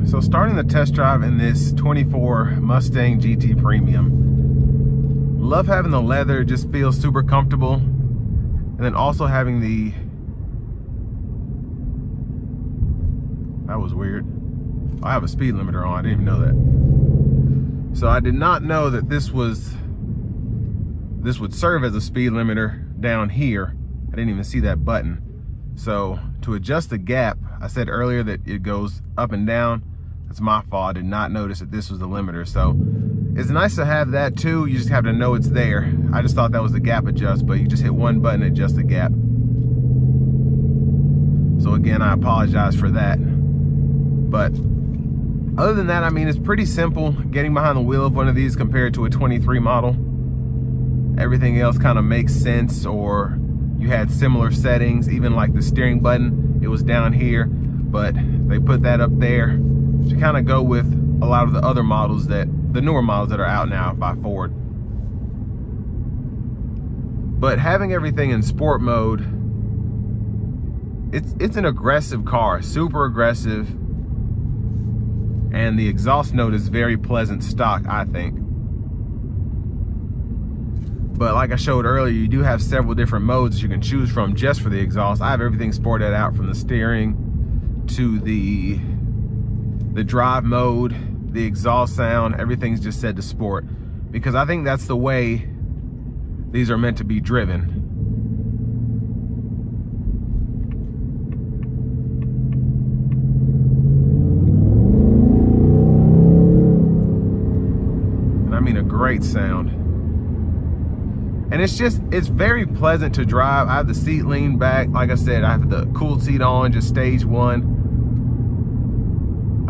So starting the test drive in this 24 Mustang GT Premium. Love having the leather, it just feels super comfortable. And then also having the, that was weird. I have a speed limiter on, I didn't even know that. So I did not know that this would serve as a speed limiter down here. I didn't even see that button. So to adjust the gap, I said earlier that it goes up and down. That's my fault. I did not notice that this was the limiter. So it's nice to have that too. You just have to know it's there. I just thought that was the gap adjust, but you just hit one button to adjust the gap. So again, I apologize for that. But other than that, I mean, it's pretty simple getting behind the wheel of one of these compared to a 23 model. Everything else kind of makes sense, or you had similar settings. Even like the steering button, it was down here, but they put that up there to kind of go with a lot of the other models, the newer models that are out now by Ford. But having everything in sport mode, it's an aggressive car, super aggressive, and the exhaust note is very pleasant stock, I think. But like I showed earlier, you do have several different modes that you can choose from just for the exhaust. I have everything sported out, from the steering to the drive mode, the exhaust sound, everything's just set to sport, because I think that's the way these are meant to be driven. And I mean, a great sound. And it's very pleasant to drive. I have the seat leaned back. Like I said, I have the cooled seat on, just stage one.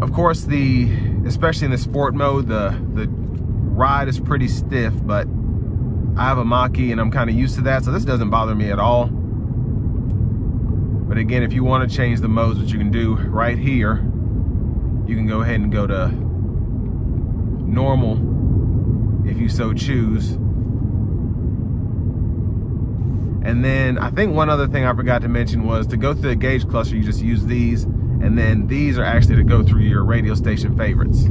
Of course, especially in the sport mode, the ride is pretty stiff, but I have a Mach-E and I'm kind of used to that, so this doesn't bother me at all. But again, if you want to change the modes, what you can do right here, you can go ahead and go to normal if you so choose. And then I think one other thing I forgot to mention was to go through the gauge cluster, you just use these, and then these are actually to go through your radio station favorites.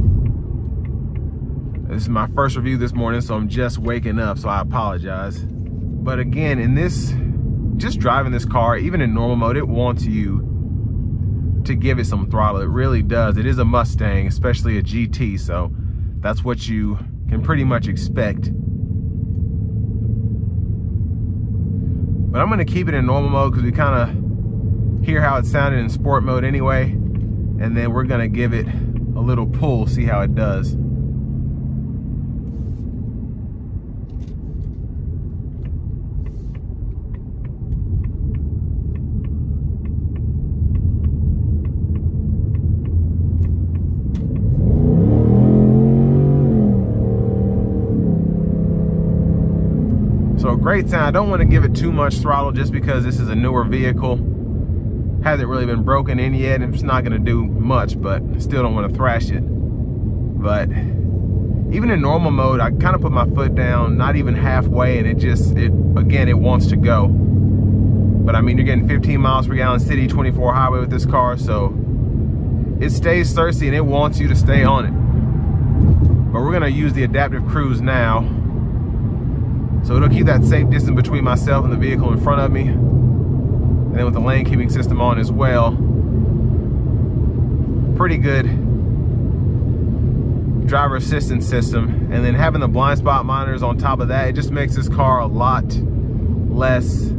This is my first review this morning, so I'm just waking up, so I apologize. But again, in this, just driving this car, even in normal mode, it wants you to give it some throttle. It really does. It is a Mustang, especially a GT, so that's what you can pretty much expect. But I'm gonna keep it in normal mode because we kind of hear how it sounded in sport mode anyway. And then we're gonna give it a little pull, see how it does. So a great sound. I don't want to give it too much throttle just because this is a newer vehicle. Hasn't really been broken in yet, and it's not going to do much, but still don't want to thrash it. But even in normal mode, I kind of put my foot down, not even halfway, and it wants to go. But I mean, you're getting 15 miles per gallon city, 24 highway with this car, so it stays thirsty and it wants you to stay on it. But we're going to use the adaptive cruise now. So it'll keep that safe distance between myself and the vehicle in front of me. And then with the lane keeping system on as well, pretty good driver assistance system. And then having the blind spot monitors on top of that, it just makes this car a lot less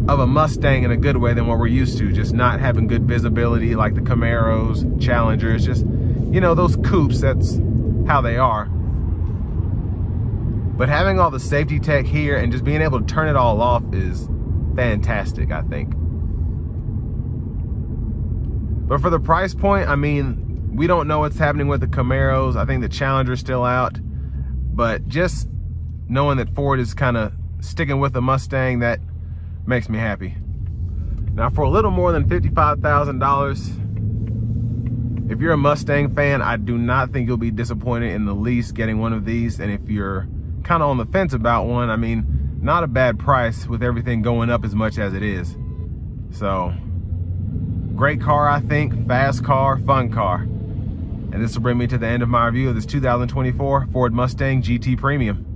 of a Mustang in a good way than what we're used to. Just not having good visibility like the Camaros, Challengers, just, you know, those coupes, that's how they are. But having all the safety tech here and just being able to turn it all off is fantastic, I think. But for the price point, I mean, we don't know what's happening with the Camaros. I think the Challenger's still out. But just knowing that Ford is kind of sticking with the Mustang, that makes me happy. Now, for a little more than $55,000, if you're a Mustang fan, I do not think you'll be disappointed in the least getting one of these. And if you're kind of on the fence about one, I mean, not a bad price with everything going up as much as it is. So great car, I think. Fast car, fun car. And this will bring me to the end of my review of this 2024 Ford Mustang GT Premium.